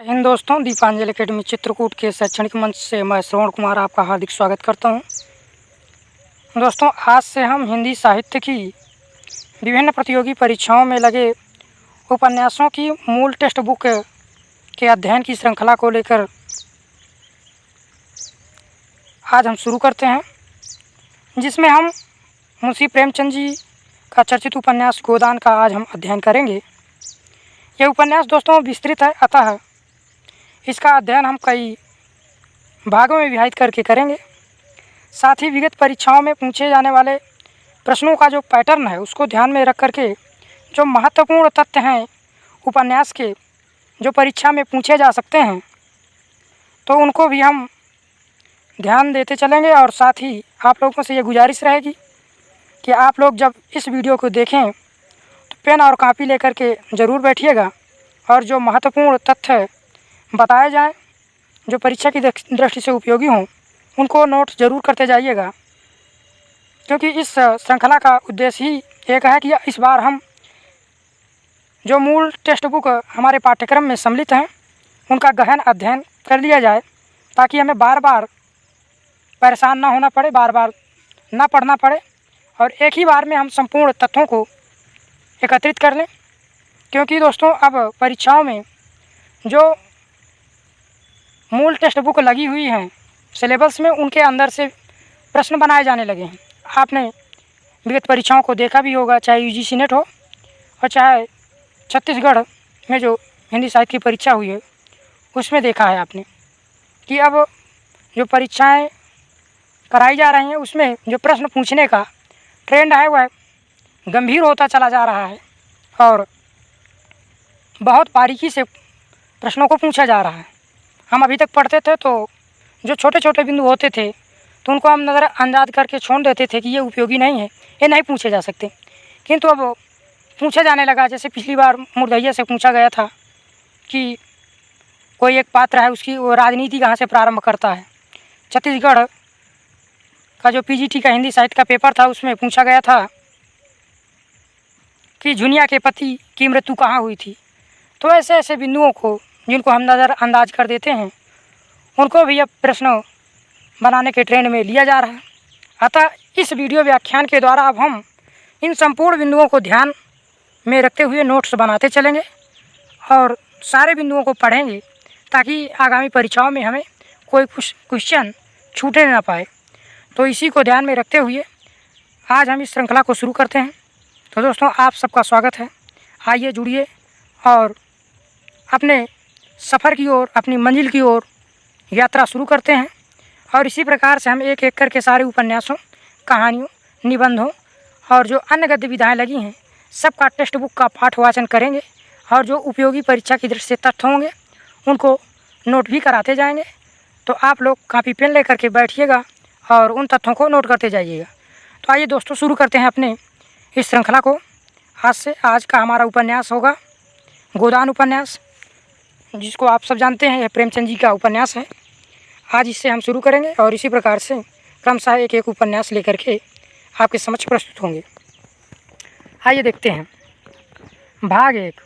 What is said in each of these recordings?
इन दोस्तों, दीपांजलि एकेडमी चित्रकूट के शैक्षणिक मंच से मैं श्रवण कुमार आपका हार्दिक स्वागत करता हूं। दोस्तों, आज से हम हिंदी साहित्य की विभिन्न प्रतियोगी परीक्षाओं में लगे उपन्यासों की मूल टेक्स्ट बुक के अध्ययन की श्रृंखला को लेकर आज हम शुरू करते हैं, जिसमें हम मुंशी प्रेमचंद जी का चर्चित उपन्यास गोदान का आज हम अध्ययन करेंगे। यह उपन्यास दोस्तों विस्तृत है, अतः इसका अध्ययन हम कई भागों में विभाजित करके करेंगे। साथ ही विगत परीक्षाओं में पूछे जाने वाले प्रश्नों का जो पैटर्न है उसको ध्यान में रख करके जो महत्वपूर्ण तथ्य हैं उपन्यास के, जो परीक्षा में पूछे जा सकते हैं, तो उनको भी हम ध्यान देते चलेंगे। और साथ ही आप लोगों से ये गुजारिश रहेगी कि आप लोग जब इस वीडियो को देखें तो पेन और कॉपी लेकर के ज़रूर बैठिएगा और जो महत्वपूर्ण तथ्य बताए जाएं, जो परीक्षा की दृष्टि से उपयोगी हों, उनको नोट ज़रूर करते जाइएगा, क्योंकि इस श्रृंखला का उद्देश्य ही एक है कि इस बार हम जो मूल टेक्स्ट बुक हमारे पाठ्यक्रम में सम्मिलित हैं उनका गहन अध्ययन कर लिया जाए, ताकि हमें बार बार परेशान ना होना पड़े, बार बार ना पढ़ना पड़े और एक ही बार में हम संपूर्ण तथ्यों को एकत्रित कर लें। क्योंकि दोस्तों, अब परीक्षाओं में जो मूल टेक्स्ट बुक लगी हुई हैं सिलेबस में, उनके अंदर से प्रश्न बनाए जाने लगे हैं। आपने विगत परीक्षाओं को देखा भी होगा, चाहे यूजीसी नेट हो और चाहे छत्तीसगढ़ में जो हिंदी साहित्य की परीक्षा हुई है उसमें देखा है आपने कि अब जो परीक्षाएं कराई जा रही हैं उसमें जो प्रश्न पूछने का ट्रेंड है वह गंभीर होता चला जा रहा है और बहुत बारीकी से प्रश्नों को पूछा जा रहा है। हम अभी तक पढ़ते थे तो जो छोटे छोटे बिंदु होते थे तो उनको हम नज़रअंदाज करके छोड़ देते थे कि ये उपयोगी नहीं है, ये नहीं पूछे जा सकते। किंतु अब पूछा जाने लगा। जैसे पिछली बार मुर्दैया से पूछा गया था कि कोई एक पात्र है, उसकी वो राजनीति कहाँ से प्रारंभ करता है। छत्तीसगढ़ का जो पीजीटी का हिंदी साहित्य का पेपर था उसमें पूछा गया था कि झुनिया के पति की मृत्यु कहाँ हुई थी। तो ऐसे ऐसे बिंदुओं को जिनको हम नज़रअंदाज कर देते हैं उनको भी अब प्रश्न बनाने के ट्रेंड में लिया जा रहा है। अतः इस वीडियो व्याख्यान के द्वारा अब हम इन संपूर्ण बिंदुओं को ध्यान में रखते हुए नोट्स बनाते चलेंगे और सारे बिंदुओं को पढ़ेंगे, ताकि आगामी परीक्षाओं में हमें कोई क्वेश्चन छूटे ना पाए। तो इसी को ध्यान में रखते हुए आज हम इस श्रृंखला को शुरू करते हैं। तो दोस्तों, आप सबका स्वागत है। आइए जुड़िए और अपने सफ़र की ओर, अपनी मंजिल की ओर यात्रा शुरू करते हैं। और इसी प्रकार से हम एक एक करके सारे उपन्यासों, कहानियों, निबंधों और जो अन्य गतिविधियाँ लगी हैं सबका टेक्स्ट बुक का पाठ वाचन करेंगे और जो उपयोगी परीक्षा की दृष्टि से तथ्य होंगे उनको नोट भी कराते जाएंगे। तो आप लोग कॉपी पेन लेकर के बैठिएगा और उन तथ्यों को नोट करते जाइएगा। तो आइए दोस्तों, शुरू करते हैं अपने इस श्रृंखला को। आज का हमारा उपन्यास होगा गोदान उपन्यास, जिसको आप सब जानते हैं, यह प्रेमचंद जी का उपन्यास है। आज इससे हम शुरू करेंगे और इसी प्रकार से क्रमशः एक एक उपन्यास लेकर के आपके समक्ष प्रस्तुत होंगे। आइए देखते हैं। भाग 1।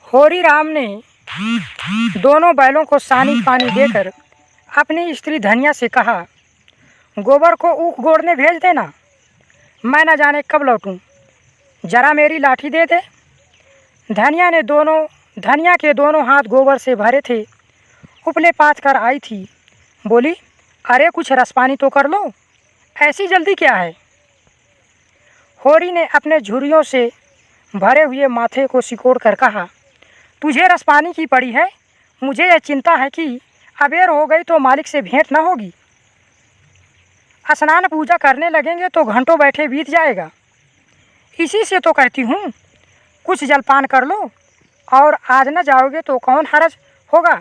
होरी राम ने दोनों बैलों को सानी पानी देकर अपनी स्त्री धनिया से कहा, गोबर को ऊख गोड़ने भेज देना, मैं न जाने कब लौटूं, जरा मेरी लाठी दे दे। धनिया के दोनों हाथ गोबर से भरे थे, उपले पाथ कर आई थी। बोली, अरे कुछ रसपानी तो कर लो, ऐसी जल्दी क्या है। होरी ने अपने झुर्रियों से भरे हुए माथे को सिकोड़ कर कहा, तुझे रसपानी की पड़ी है, मुझे यह चिंता है कि अबेर हो गई तो मालिक से भेंट न होगी। स्नान पूजा करने लगेंगे तो घंटों बैठे बीत जाएगा। इसी से तो कहती हूँ कुछ जलपान कर लो, और आज न जाओगे तो कौन हरज होगा,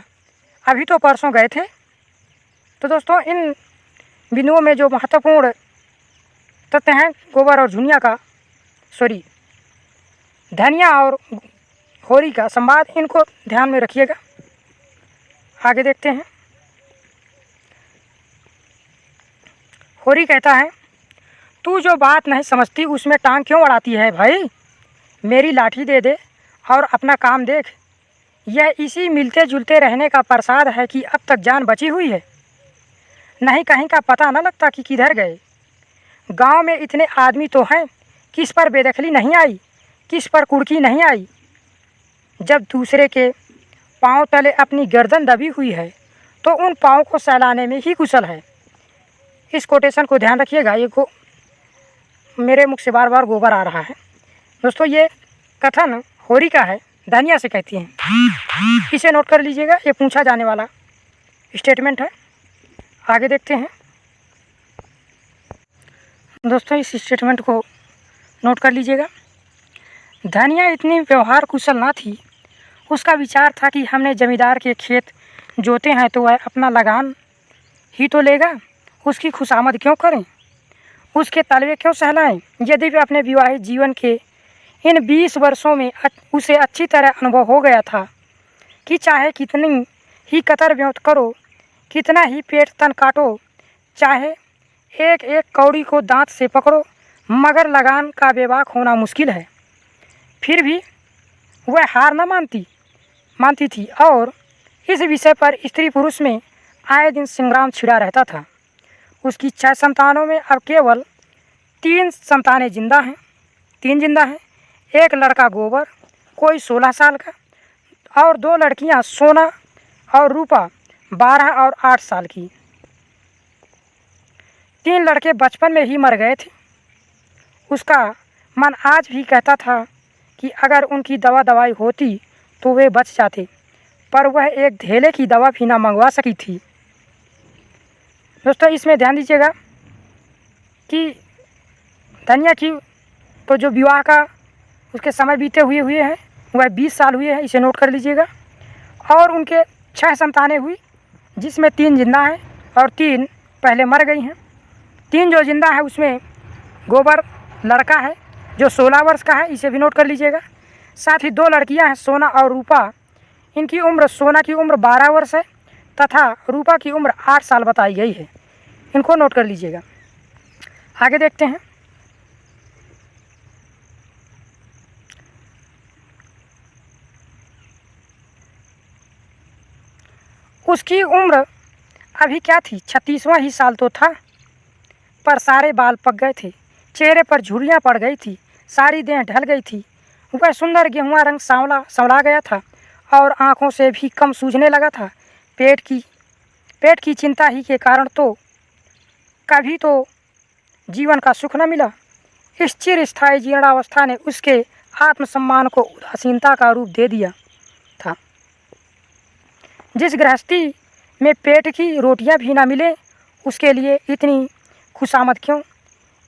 अभी तो परसों गए थे। तो दोस्तों, इन बिंदुओं में जो महत्वपूर्ण तथ्य हैं गोबर और धनिया और होरी का संवाद, इनको ध्यान में रखिएगा। आगे देखते हैं। होरी कहता है, तू जो बात नहीं समझती उसमें टांग क्यों अड़ाती है भाई, मेरी लाठी दे दे और अपना काम देख। यह इसी मिलते जुलते रहने का प्रसाद है कि अब तक जान बची हुई है, नहीं कहीं का पता न लगता कि किधर गए। गांव में इतने आदमी तो हैं, किस पर बेदखली नहीं आई, किस पर कुड़की नहीं आई। जब दूसरे के पाँव तले अपनी गर्दन दबी हुई है तो उन पाँव को सहलाने में ही कुशल है। इस कोटेशन को ध्यान रखिएगा। ये मेरे मुख से बार बार गोबर आ रहा है दोस्तों। ये कथन होरी का है, धनिया से कहती हैं। इसे नोट कर लीजिएगा, ये पूछा जाने वाला स्टेटमेंट है। आगे देखते हैं दोस्तों, इस स्टेटमेंट को नोट कर लीजिएगा। धनिया इतनी व्यवहार कुशल ना थी। उसका विचार था कि हमने जमींदार के खेत जोते हैं तो वह अपना लगान ही तो लेगा, उसकी खुशामद क्यों करें, उसके तलवे क्यों सहलाएं। यदि वे अपने विवाहित जीवन के इन 20 वर्षों में उसे अच्छी तरह अनुभव हो गया था कि चाहे कितनी ही कतर ब्योत करो, कितना ही पेट तन काटो, चाहे एक एक कौड़ी को दांत से पकड़ो, मगर लगान का बेबाक होना मुश्किल है। फिर भी वह हार न मानती थी और इस विषय पर स्त्री पुरुष में आए दिन संग्राम छिड़ा रहता था। उसकी 6 संतानों में अब केवल 3 संतानें जिंदा हैं। 3 जिंदा हैं। एक लड़का गोबर, कोई 16 साल का, और 2 लड़कियां सोना और रूपा 12 और 8 साल की। 3 लड़के बचपन में ही मर गए थे। उसका मन आज भी कहता था कि अगर उनकी दवाई होती तो वे बच जाते, पर वह एक धेले की दवा भी ना मंगवा सकी थी। दोस्तों, इसमें ध्यान दीजिएगा कि धनिया की तो जो विवाह का उसके समय बीते हुए हैं वह 20 साल हुए हैं, इसे नोट कर लीजिएगा। और उनके 6 संतानें हुई, जिसमें 3 जिंदा हैं और 3 पहले मर गई हैं। 3 जो जिंदा है उसमें गोबर लड़का है जो 16 वर्ष का है, इसे भी नोट कर लीजिएगा। साथ ही 2 लड़कियां हैं, सोना और रूपा। इनकी उम्र, सोना की उम्र 12 वर्ष है तथा रूपा की उम्र 8 साल बताई गई है। इनको नोट कर लीजिएगा। आगे देखते हैं। उसकी उम्र अभी क्या थी, 36वां ही साल तो था, पर सारे बाल पक गए थे, चेहरे पर झुर्रियाँ पड़ गई थी, सारी देह ढल गई थी। वह सुंदर गेहुआ रंग सांवला गया था और आँखों से भी कम सूझने लगा था। पेट की चिंता ही के कारण तो कभी तो जीवन का सुख न मिला। इस चिरस्थायी जीर्णावस्था ने उसके आत्मसम्मान को उदासीनता का रूप दे दिया था। जिस गृहस्थी में पेट की रोटियां भी ना मिले, उसके लिए इतनी खुशामद क्यों।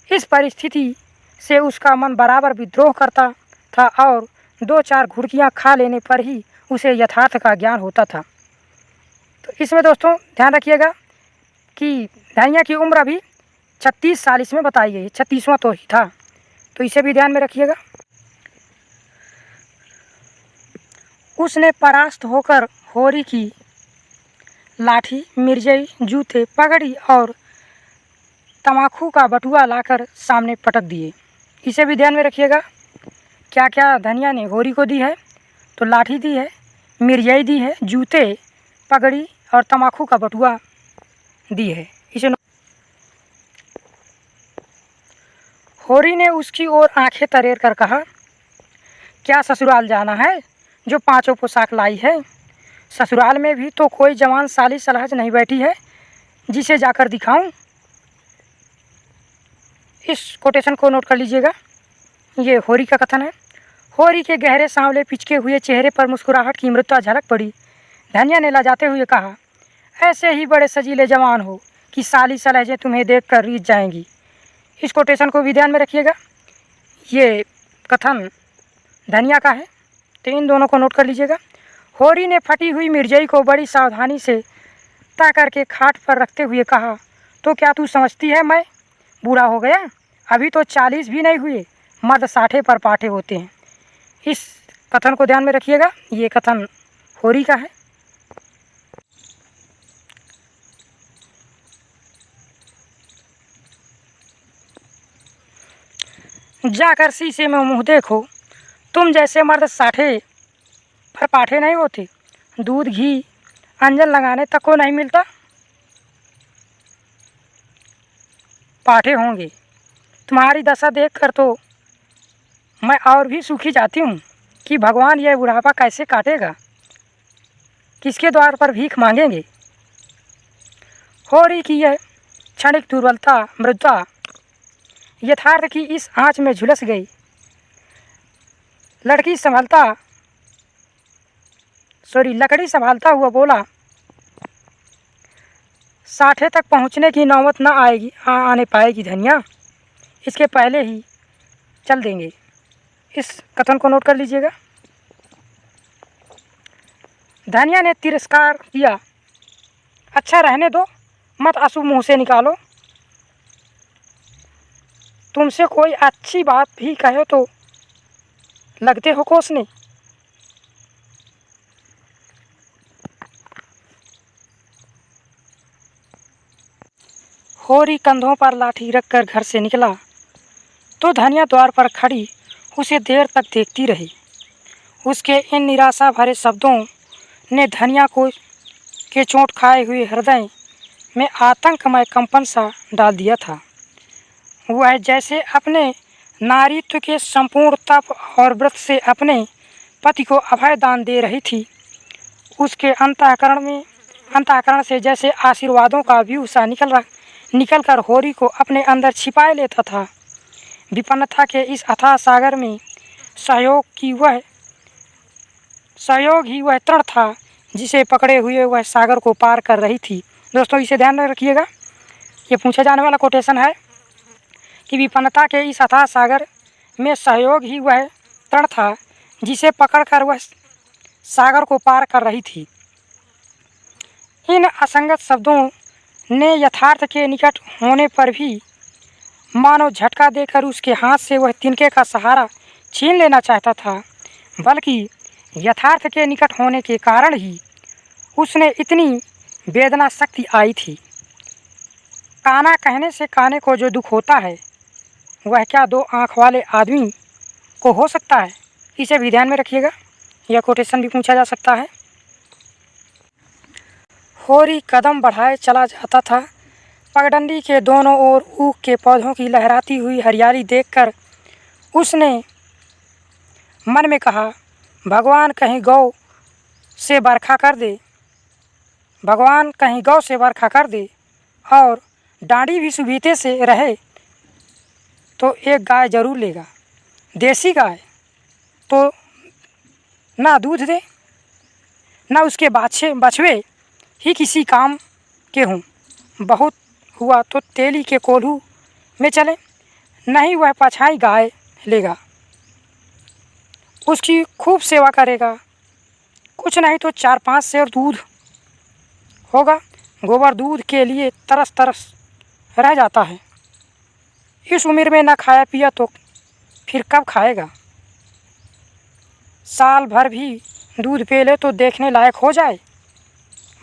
इस परिस्थिति से उसका मन बराबर विद्रोह करता था और 2-4 घुड़कियाँ खा लेने पर ही उसे यथार्थ का ज्ञान होता था। तो इसमें दोस्तों ध्यान रखिएगा कि धनिया की उम्र अभी 36 साल इसमें बताई गई है, 36वां तो ही था, तो इसे भी ध्यान में रखिएगा। उसने परास्त होकर होरी की लाठी, मिर्जई, जूते, पगड़ी और तमाकू का बटुआ लाकर सामने पटक दिए। इसे भी ध्यान में रखिएगा। क्या क्या धनिया ने होरी को दी है, तो लाठी दी है, मिर्जई दी है, जूते, पगड़ी और तमाकू का बटुआ दी है। इसे होरी ने उसकी ओर आंखें तरेर कर कहा, क्या ससुराल जाना है जो 5 पोशाक लाई है? ससुराल में भी तो कोई जवान साली सलहज नहीं बैठी है जिसे जाकर दिखाऊं। इस कोटेशन को नोट कर लीजिएगा। ये होरी का कथन है। होरी के गहरे सांवले पिचके हुए चेहरे पर मुस्कुराहट की मृत्यु झलक पड़ी। धनिया ने लजाते हुए कहा, ऐसे ही बड़े सजीले जवान हो कि साली सलहजें तुम्हें देखकर रीझ जाएंगी। इस कोटेशन को भी ध्यान में रखिएगा। ये कथन धनिया का है, तो इन दोनों को नोट कर लीजिएगा। होरी ने फटी हुई मिर्जई को बड़ी सावधानी से ता करके खाट पर रखते हुए कहा, तो क्या तू समझती है मैं बूढ़ा हो गया? अभी तो 40 भी नहीं हुए, मर्द 60 पर पाटे होते हैं। इस कथन को ध्यान में रखिएगा। ये कथन होरी का है। जाकर शीशे में मुँह देखो, तुम जैसे मर्द 60 पर पाठे नहीं होते, दूध घी अंजन लगाने तक को नहीं मिलता, पाठे होंगे। तुम्हारी दशा देखकर तो मैं और भी सूखी जाती हूँ कि भगवान यह बुढ़ापा कैसे काटेगा, किसके द्वार पर भीख मांगेंगे। होरी की यह क्षणिक दुर्बलता मृदुता यथार्थ की इस आँच में झुलस गई। लकड़ी संभालता हुआ बोला, साठे तक पहुँचने की नौबत ना आने पाएगी धनिया, इसके पहले ही चल देंगे। इस कथन को नोट कर लीजिएगा। धनिया ने तिरस्कार किया, अच्छा रहने दो, मत आंसू मुँह से निकालो। तुमसे कोई अच्छी बात भी कहे तो लगते हो कोसने। होरी कंधों पर लाठी रखकर घर से निकला तो धनिया द्वार पर खड़ी उसे देर तक देखती रही। उसके इन निराशा भरे शब्दों ने धनिया को के चोट खाए हुए हृदय में आतंकमय कंपन सा डाल दिया था। वह जैसे अपने नारीत्व के संपूर्ण तप और व्रत से अपने पति को अभय दान दे रही थी। उसके अंतःकरण से जैसे आशीर्वादों का व्यू सा निकल कर होरी को अपने अंदर छिपाए लेता था। विपन्नता के इस अथाह सागर में सहयोग ही वह तृण था जिसे पकड़े हुए वह सागर को पार कर रही थी। दोस्तों, इसे ध्यान में रखिएगा, ये पूछा जाने वाला कोटेशन है कि विपन्नता के इस अथाह सागर में सहयोग ही वह तृण था जिसे पकड़कर वह सागर को पार कर रही थी। इन असंगत शब्दों ने यथार्थ के निकट होने पर भी मानो झटका देकर उसके हाथ से वह तिनके का सहारा छीन लेना चाहता था, बल्कि यथार्थ के निकट होने के कारण ही उसने इतनी वेदना शक्ति आई थी। काना कहने से काने को जो दुख होता है वह क्या दो आँख वाले आदमी को हो सकता है। इसे भी ध्यान में रखिएगा, यह कोटेशन भी पूछा जा सकता है। होरी कदम बढ़ाए चला जाता था। पगडंडी के दोनों ओर ऊख के पौधों की लहराती हुई हरियाली देखकर उसने मन में कहा, भगवान कहीं गौ से बरखा कर दे, भगवान कहीं गौ से बरखा कर दे और डांडी भी सुबीते से रहे तो एक गाय जरूर लेगा। देसी गाय तो ना दूध दे ना उसके बछवे ही किसी काम के हों, बहुत हुआ तो तेली के कोल्हू में चले, नहीं वह पछाई गाय लेगा, उसकी खूब सेवा करेगा, कुछ नहीं तो 4-5 सेर दूध होगा। गोबर दूध के लिए तरस तरस रह जाता है। इस उम्र में ना खाया पिया तो फिर कब खाएगा। साल भर भी दूध पी ले तो देखने लायक हो जाए,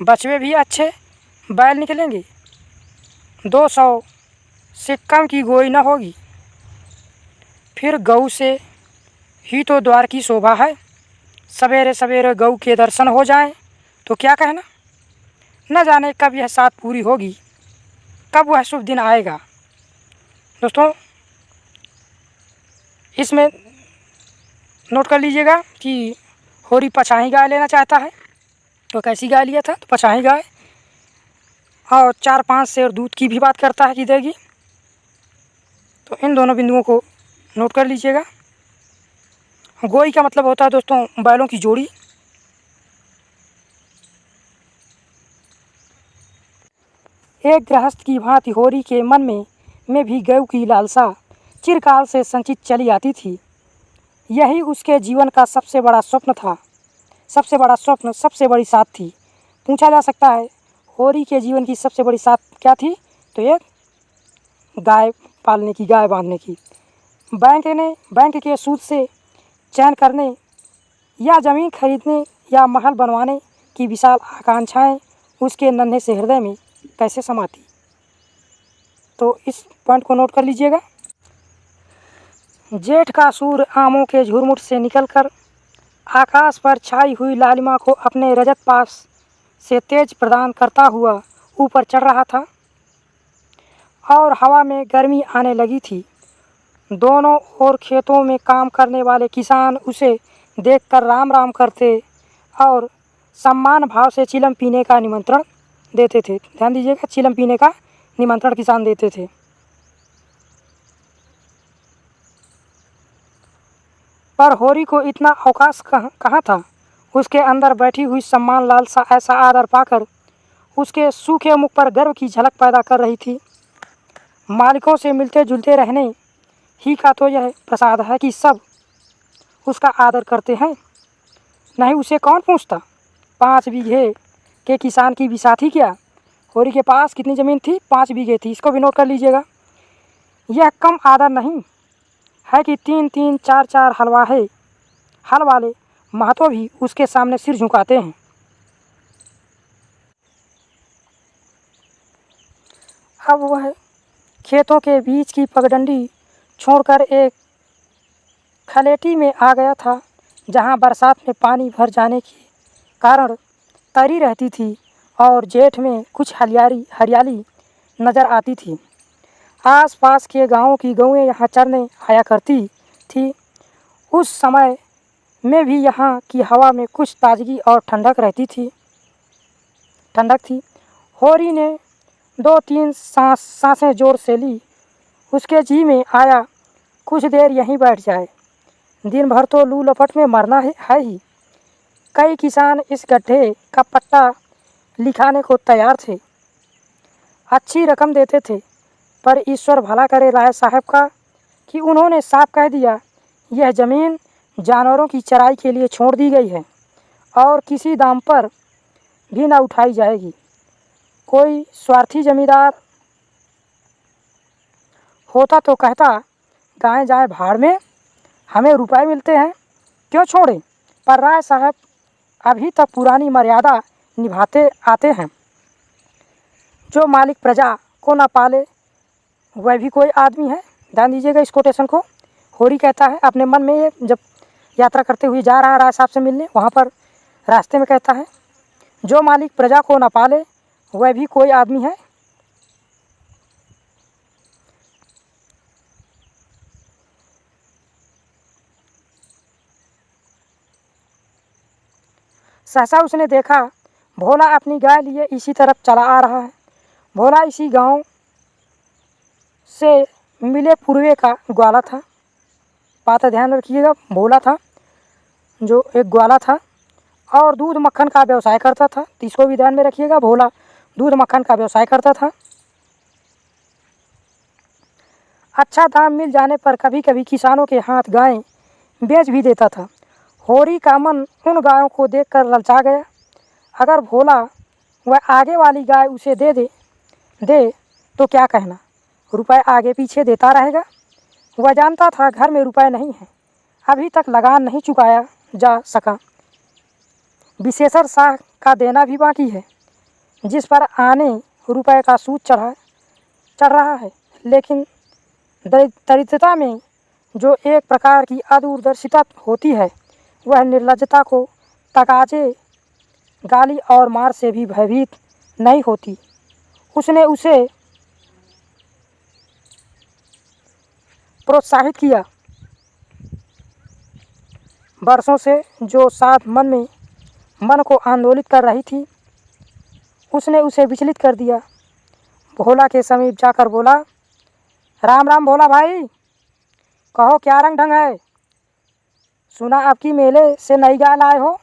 बछवे भी अच्छे बैल निकलेंगे, 200 से कम की गोई न होगी। फिर गऊ से ही तो द्वार की शोभा है, सवेरे सवेरे गऊ के दर्शन हो जाएं तो क्या कहना। न जाने कब यह साथ पूरी होगी, कब वह शुभ दिन आएगा। दोस्तों, इसमें नोट कर लीजिएगा कि होरी पछाही गाय लेना चाहता है। तो कैसी गाय लिया था, तो पछाही गाय, और 4-5 सेर दूध की भी बात करता है कि देगी। तो इन दोनों बिंदुओं को नोट कर लीजिएगा। गोई का मतलब होता है दोस्तों बैलों की जोड़ी। एक गृहस्थ की भांति होरी के मन में भी गऊ की लालसा चिरकाल से संचित चली आती थी। यही उसके जीवन का सबसे बड़ा स्वप्न था, सबसे बड़ी साथ थी। पूछा जा सकता है होरी के जीवन की सबसे बड़ी साथ क्या थी, तो एक गाय पालने की, गाय बांधने की। बैंक के सूद से चयन करने या ज़मीन खरीदने या महल बनवाने की विशाल आकांक्षाएं उसके नन्हे से हृदय में कैसे समाती। तो इस पॉइंट को नोट कर लीजिएगा। जेठ का सूर्य आमों के झुरमुट से निकलकर आकाश पर छाई हुई लालिमा को अपने रजत पास से तेज प्रदान करता हुआ ऊपर चढ़ रहा था और हवा में गर्मी आने लगी थी। दोनों ओर खेतों में काम करने वाले किसान उसे देखकर राम राम करते और सम्मान भाव से चिलम पीने का निमंत्रण देते थे। ध्यान दीजिएगा, चिलम पीने का निमंत्रण किसान देते थे। पर होरी को इतना अवकाश कहाँ था। उसके अंदर बैठी हुई सम्मान लालसा ऐसा आदर पाकर उसके सूखे मुख पर गर्व की झलक पैदा कर रही थी। मालिकों से मिलते जुलते रहने ही का तो यह प्रसाद है कि सब उसका आदर करते हैं। नहीं उसे कौन पूछता। 5 बीघे के किसान की बिसाथी क्या। होरी के पास कितनी ज़मीन थी? 5 बीघे थी। इसको भी नोट कर लीजिएगा। यह कम आदर नहीं है कि 3-3, 4-4 हल वाले महतो भी उसके सामने सिर झुकाते हैं। अब वह खेतों के बीच की पगडंडी छोड़कर एक खलेटी में आ गया था, जहां बरसात में पानी भर जाने के कारण तरी रहती थी और जेठ में कुछ हरियाली नज़र आती थी। आसपास के गांवों की गौएं यहाँ चरने आया करती थी। उस समय में भी यहाँ की हवा में कुछ ताजगी और ठंडक थी। होरी ने 2-3 सांसें जोर से ली। उसके जी में आया कुछ देर यहीं बैठ जाए। दिन भर तो लू लपट में मरना है ही। कई किसान इस गड्ढे का पट्टा लिखाने को तैयार थे, अच्छी रकम देते थे, पर ईश्वर भला करे राय साहब का कि उन्होंने साफ कह दिया यह ज़मीन जानवरों की चराई के लिए छोड़ दी गई है और किसी दाम पर भी ना उठाई जाएगी। कोई स्वार्थी जमींदार होता तो कहता गाय जाए भाड़ में, हमें रुपए मिलते हैं, क्यों छोड़ें। पर राय साहब अभी तक पुरानी मर्यादा निभाते आते हैं। जो मालिक प्रजा को न पाले वह भी कोई आदमी है। ध्यान दीजिएगा इस कोटेशन को। होरी कहता है अपने मन में, ये जब यात्रा करते हुए जा रहा है राय साहब से मिलने, वहाँ पर रास्ते में कहता है जो मालिक प्रजा को न पाले वह भी कोई आदमी है। सहसा उसने देखा भोला अपनी गाय लिए इसी तरफ चला आ रहा है। भोला इसी गांव से मिले पूर्वे का ग्वाला था। बात ध्यान रखिएगा, भोला था जो एक ग्वाला था और दूध मक्खन का व्यवसाय करता था। तो इसको भी ध्यान में रखिएगा, भोला दूध मक्खन का व्यवसाय करता था। अच्छा दाम मिल जाने पर कभी कभी किसानों के हाथ गायें बेच भी देता था। होरी का मन उन गायों को देखकर ललचा गया। अगर भोला वह आगे वाली गाय उसे दे तो क्या कहना, रुपए आगे पीछे देता रहेगा। वह जानता था घर में रुपए नहीं है, अभी तक लगान नहीं चुकाया जा सका। विशेषर शाह का देना भी बाकी है, जिस पर आने रुपए का सूद चढ़ रहा है। लेकिन दरिद्रता में जो एक प्रकार की अदूरदर्शिता होती है, वह निर्लज्जता को तकाजे गाली और मार से भी भयभीत नहीं होती। उसने उसे प्रोत्साहित किया। वर्षों से जो साथ मन को आंदोलित कर रही थी, उसने उसे विचलित कर दिया। भोला के समीप जाकर बोला, राम राम भोला भाई, कहो क्या रंग ढंग है। सुना आपकी मेले से नई गाय लाए हो।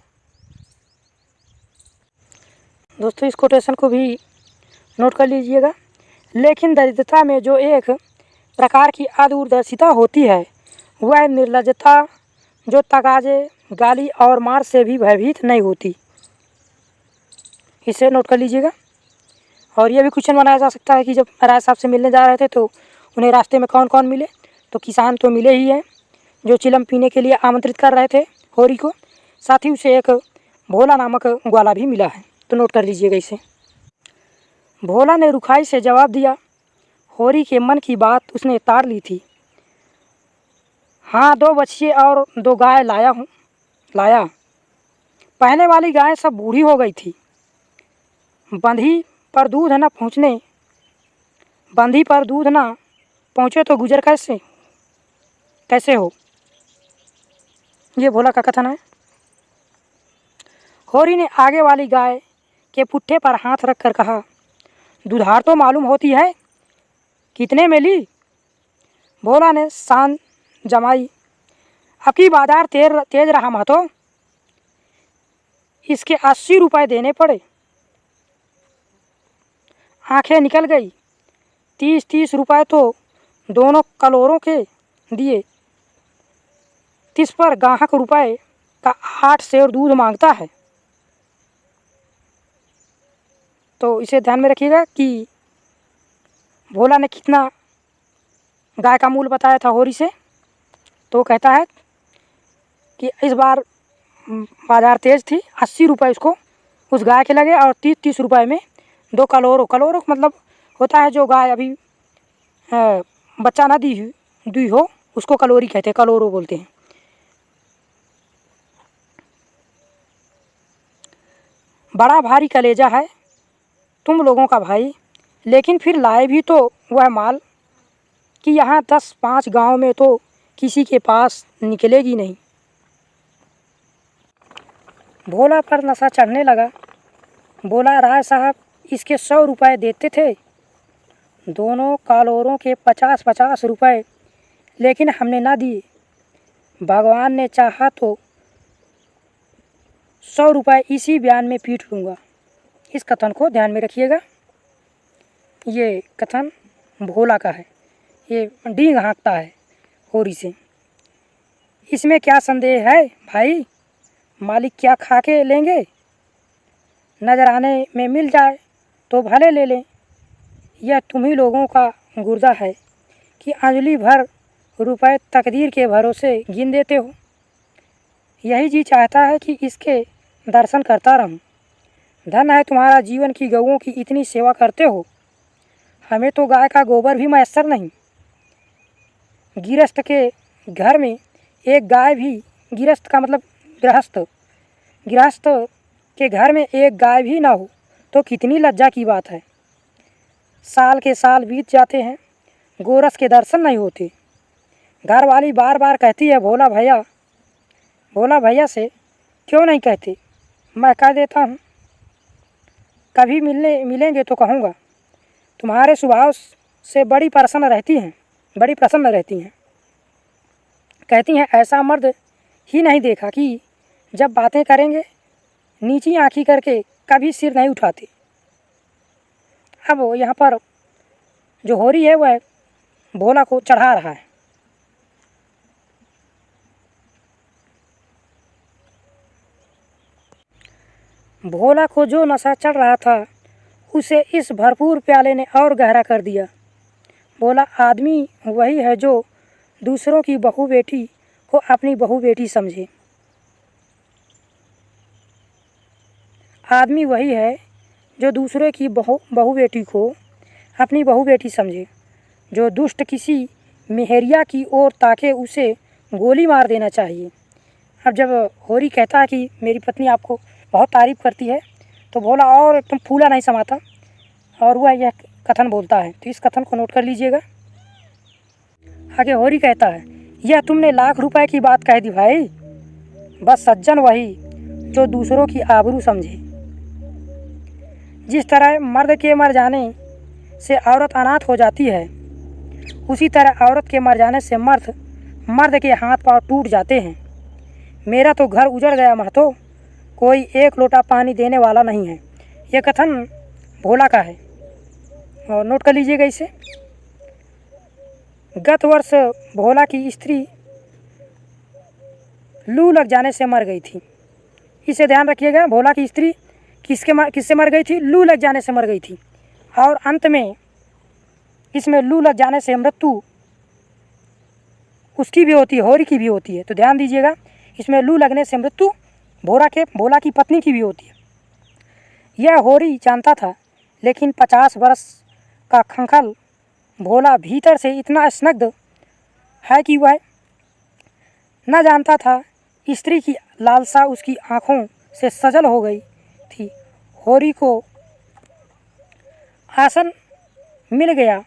दोस्तों इस कोटेशन को भी नोट कर लीजिएगा। लेकिन दरिद्रता में जो एक प्रकार की अदूरदर्शिता होती है, वह निर्लज्जता जो तगाजे गाली और मार से भी भयभीत नहीं होती। इसे नोट कर लीजिएगा। और यह भी क्वेश्चन बनाया जा सकता है कि जब राय साहब से मिलने जा रहे थे तो उन्हें रास्ते में कौन कौन मिले। तो किसान तो मिले ही हैं जो चिलम पीने के लिए आमंत्रित कर रहे थे होरी को, साथ ही उसे एक भोला नामक ग्वाला भी मिला है। तो नोट कर लीजिएगा इसे। भोला ने रुखाई से जवाब दिया। होरी के मन की बात उसने ताड़ ली थी। हाँ 2 बछिए और 2 गाय लाया। पहले वाली गाय सब बूढ़ी हो गई थी। बंधी पर दूध न पहुँचने बंधी पर दूध ना पहुँचे तो गुजर कैसे हो। ये भोला का कथन है। होरी ने आगे वाली गाय के पुट्ठे पर हाथ रखकर कहा, दुधार तो मालूम होती है, कितने में ली? भोला ने शान जमाई, अब की बाजार तेज रहा महतो, इसके 80 रुपये देने पड़े। आंखें निकल गई। 30 रुपये तो दोनों कलोरों के दिए। 30 पर गाहक रुपये का 8 सेर दूध मांगता है। तो इसे ध्यान में रखिएगा कि भोला ने कितना गाय का मूल्य बताया था होरी से। तो कहता है कि इस बार बाजार तेज थी, 80 रुपये उसको उस गाय के लगे और 30 रुपये में 2 कलोरो मतलब होता है जो गाय अभी बच्चा ना दी हो उसको कलोरी कहते हैं, कलोरो बोलते हैं। बड़ा भारी कलेजा है तुम लोगों का भाई, लेकिन फिर लाए भी तो वह माल कि यहाँ 10-5 गांव में तो किसी के पास निकलेगी नहीं। भोला पर नशा चढ़ने लगा। बोला, राय साहब इसके 100 रुपये देते थे, दोनों कालोरों के 50-50 रुपये, लेकिन हमने ना दिए। भगवान ने चाहा तो 100 रुपये इसी बयान में पीट लूँगा। इस कथन को ध्यान में रखिएगा। ये कथन भोला का है। ये डींग हाँकता है होरी से। इसमें क्या संदेह है भाई, मालिक क्या खा के लेंगे, नजर आने में मिल जाए तो भले ले लें। यह तुम्ही लोगों का गुर्दा है कि अंजलि भर रुपए तकदीर के भरोसे गिन देते हो। यही जी चाहता है कि इसके दर्शन करता रहूं। धन है तुम्हारा जीवन की गऊओं की इतनी सेवा करते हो, हमें तो गाय का गोबर भी मैसर नहीं। गिरस्त के घर में एक गाय भी, गिरस्त का मतलब गृहस्थ के घर में एक गाय भी ना हो तो कितनी लज्जा की बात है। साल के साल बीत जाते हैं, गोरस के दर्शन नहीं होते। घर वाली बार बार कहती है, भोला भैया से क्यों नहीं कहते। मैं कह देता हूँ, कभी मिलेंगे तो कहूँगा। तुम्हारे स्वभाव से बड़ी प्रसन्न रहती हैं। कहती हैं, ऐसा मर्द ही नहीं देखा कि जब बातें करेंगे नीची आँखी करके कभी सिर नहीं उठाते। अब यहाँ पर जो होरी है वह भोला को चढ़ा रहा है। भोला को जो नशा चढ़ रहा था उसे इस भरपूर प्याले ने और गहरा कर दिया। बोला, आदमी वही है जो दूसरों की बहू बेटी को अपनी बहू बेटी समझे। आदमी वही है जो दूसरे की बहू बेटी को अपनी बहू बेटी समझे। जो दुष्ट किसी मेहरिया की ओर ताके उसे गोली मार देना चाहिए। अब जब होरी कहता है कि मेरी पत्नी आपको बहुत तारीफ़ करती है, तो भोला और एकदम फूला नहीं समाता और वह यह कथन बोलता है। तो इस कथन को नोट कर लीजिएगा। आगे होरी कहता है, यह तुमने लाख रुपए की बात कह दी भाई। बस सज्जन वही जो दूसरों की आबरू समझे। जिस तरह मर्द के मर जाने से औरत अनाथ हो जाती है, उसी तरह औरत के मर जाने से मर्द के हाथ पांव टूट जाते हैं। मेरा तो घर उजड़ गया महतो, कोई एक लोटा पानी देने वाला नहीं है। यह कथन भोला का है और नोट कर लीजिएगा इसे। गत वर्ष भोला की स्त्री लू लग जाने से मर गई थी। इसे ध्यान रखिएगा। भोला की स्त्री किससे मर गई थी? लू लग जाने से मर गई थी। और अंत में इसमें लू लग जाने से मृत्यु उसकी भी होती है, होरी की भी होती है। तो ध्यान दीजिएगा, इसमें लू लगने से मृत्यु भोला की पत्नी की भी होती है। यह होरी जानता था, लेकिन 50 वर्ष का खंखल भोला भीतर से इतना स्निग्ध है कि वह न जानता था स्त्री की लालसा उसकी आँखों से सजल हो गई थी। होरी को आसन मिल गया,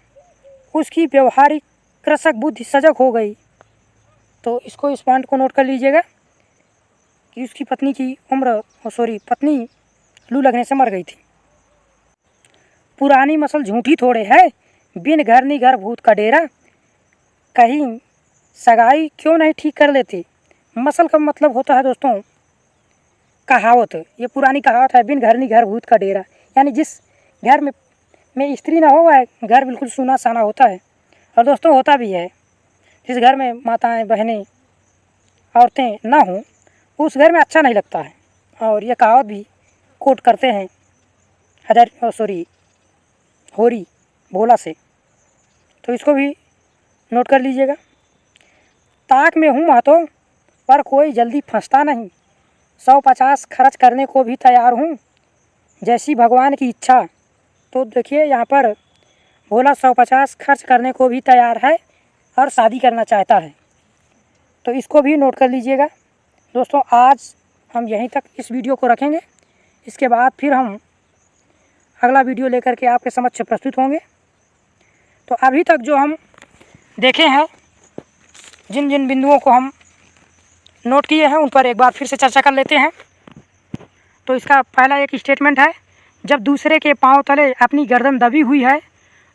उसकी व्यवहारिक कृषक बुद्धि सजग हो गई। तो इस पॉइंट को नोट कर लीजिएगा कि उसकी पत्नी की उम्र पत्नी लू लगने से मर गई थी। पुरानी मसल झूठी थोड़े है, बिन घर नी घर भूत का डेरा, कहीं सगाई क्यों नहीं ठीक कर लेते। मसल का मतलब होता है दोस्तों कहावत। ये पुरानी कहावत है, बिन घर नी घर भूत का डेरा, यानी जिस घर में स्त्री ना हो वह घर बिल्कुल सूना साना होता है। और दोस्तों होता भी है, जिस घर में माताएं बहनें औरतें ना हों उस घर में अच्छा नहीं लगता है। और ये कहावत भी कोट करते हैं होरी भोला से। तो इसको भी नोट कर लीजिएगा। ताक में हूँ महतो पर कोई जल्दी फंसता नहीं, 150 खर्च करने को भी तैयार हूँ, जैसी भगवान की इच्छा। तो देखिए यहाँ पर भोला 150 खर्च करने को भी तैयार है और शादी करना चाहता है। तो इसको भी नोट कर लीजिएगा। दोस्तों आज हम यहीं तक इस वीडियो को रखेंगे, इसके बाद फिर हम अगला वीडियो लेकर के आपके समक्ष प्रस्तुत होंगे। तो अभी तक जो हम देखे हैं, जिन जिन बिंदुओं को हम नोट किए हैं उन पर एक बार फिर से चर्चा कर लेते हैं। तो इसका पहला एक स्टेटमेंट है, जब दूसरे के पांव तले अपनी गर्दन दबी हुई है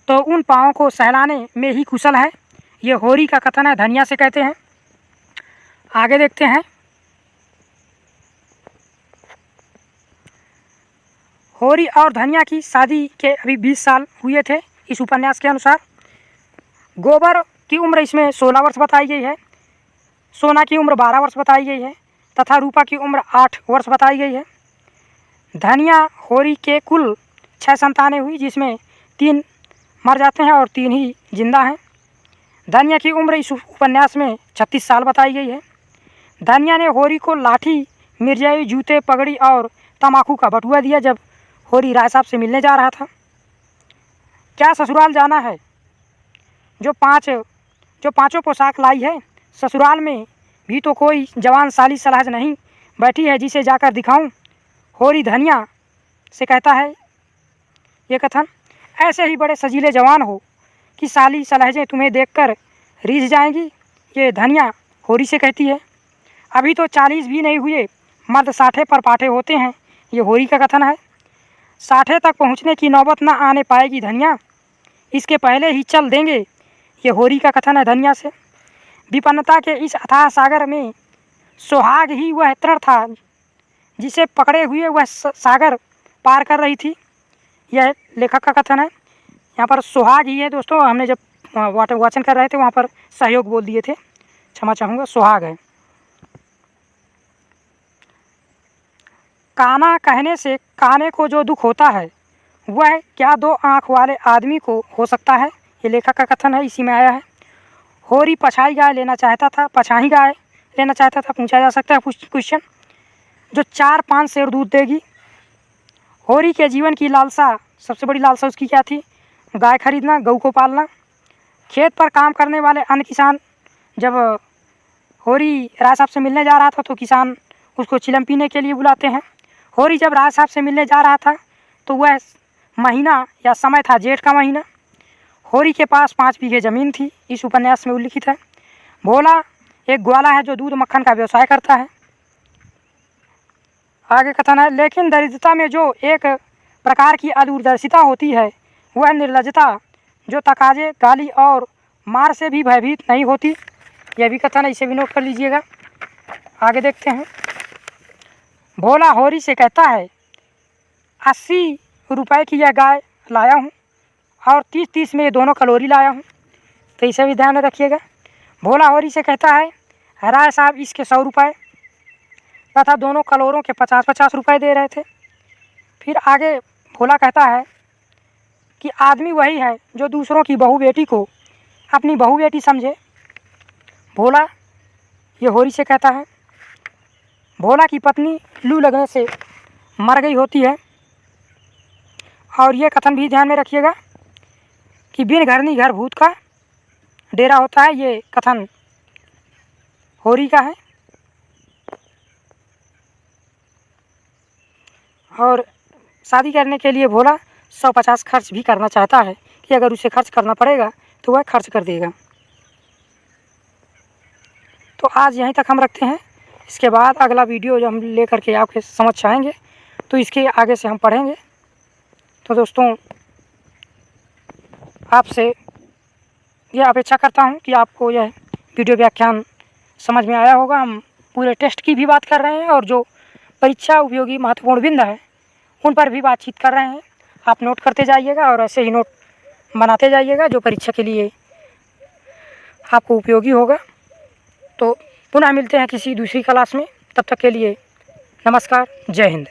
तो उन पाँव को सहलाने में ही कुशल है। ये होरी का कथन है, धनिया से कहते हैं। आगे देखते हैं। होरी और धनिया की शादी के अभी 20 साल हुए थे इस उपन्यास के अनुसार। गोबर की उम्र इसमें 16 वर्ष बताई गई है, सोना की उम्र 12 वर्ष बताई गई है तथा रूपा की उम्र 8 वर्ष बताई गई है। धनिया होरी के कुल 6 संतानें हुई, जिसमें 3 मर जाते हैं और 3 ही जिंदा हैं। धनिया की उम्र इस उपन्यास में 36 साल बताई गई है। धनिया ने होरी को लाठी, मिर्जाई, जूते, पगड़ी और तम्बाकू का बटुआ दिया जब होरी राय साहब से मिलने जा रहा था। क्या ससुराल जाना है? जो पांचों पोशाक लाई है, ससुराल में भी तो कोई जवान साली सलाहज नहीं बैठी है जिसे जाकर दिखाऊं। होरी धनिया से कहता है ये कथन। ऐसे ही बड़े सजीले जवान हो कि साली सलहजें तुम्हें देखकर रीझ जाएंगी, ये धनिया होरी से कहती है। अभी तो 40 भी नहीं हुए, मर्द 60 पर पाठे होते हैं, ये होरी का कथन है। 60 तक पहुंचने की नौबत न आने पाएगी धनिया, इसके पहले ही चल देंगे, ये होरी का कथन है धनिया से। विपन्नता के इस अथाह सागर में सुहाग ही वह तृण था जिसे पकड़े हुए वह सागर पार कर रही थी, यह लेखक का कथन है। यहाँ पर सुहाग ही है दोस्तों, हमने जब वाचन कर रहे थे वहाँ पर सहयोग बोल दिए थे, क्षमा चाहूँगा, सुहाग है। काना कहने से काने को जो दुख होता है वह क्या 2 आँख वाले आदमी को हो सकता है, ये लेखक का कथन है, इसी में आया है। होरी पछाई गाय लेना चाहता था, पछाही गाय लेना चाहता था, पूछा जा सकता है क्वेश्चन, जो 4-5 सेर दूध देगी। होरी के जीवन की लालसा, सबसे बड़ी लालसा उसकी क्या थी? गाय खरीदना, गऊ को पालना। खेत पर काम करने वाले अन्य किसान जब होरी राय साहब से मिलने जा रहा था तो किसान उसको चिलम पीने के लिए बुलाते हैं। होरी जब राय साहब से मिलने जा रहा था तो वह महीना या समय था जेठ का महीना। होरी के पास 5 बीघे ज़मीन थी, इस उपन्यास में उल्लिखित है। भोला एक ग्वाला है जो दूध मक्खन का व्यवसाय करता है। आगे कथन है, लेकिन दरिद्रता में जो एक प्रकार की अदूरदर्शिता होती है वह निर्लजता जो तकाजे, गाली और मार से भी भयभीत नहीं होती, यह भी कथन है, इसे भी नोट कर लीजिएगा। आगे देखते हैं। भोला होरी से कहता है 80 रुपए की यह गाय लाया हूँ और 30-30 में ये दोनों कलोरी लाया हूँ, तो इसे भी ध्यान में रखिएगा। भोला होरी से कहता है राय साहब इसके 100 रुपये तथा दोनों कलोरों के 50-50 रुपये दे रहे थे। फिर आगे भोला कहता है कि आदमी वही है जो दूसरों की बहू बेटी को अपनी बहू बेटी समझे। भोला ये होरी से कहता है। भोला की पत्नी लू लगने से मर गई होती है, और ये कथन भी ध्यान में रखिएगा कि बिन घर नी घर भूत का डेरा होता है, ये कथन होरी का है। और शादी करने के लिए भोला 150 खर्च भी करना चाहता है कि अगर उसे खर्च करना पड़ेगा तो वह खर्च कर देगा। तो आज यहीं तक हम रखते हैं। इसके बाद अगला वीडियो जो हम लेकर के आपके समक्ष आएंगे तो इसके आगे से हम पढ़ेंगे। तो दोस्तों, आपसे यह अपेक्षा करता हूं कि आपको यह वीडियो व्याख्यान समझ में आया होगा। हम पूरे टेस्ट की भी बात कर रहे हैं और जो परीक्षा उपयोगी महत्वपूर्ण बिंदु है उन पर भी बातचीत कर रहे हैं। आप नोट करते जाइएगा और ऐसे ही नोट बनाते जाइएगा जो परीक्षा के लिए आपको उपयोगी होगा। तो पुनः मिलते हैं किसी दूसरी क्लास में। तब तक के लिए नमस्कार, जय हिंद।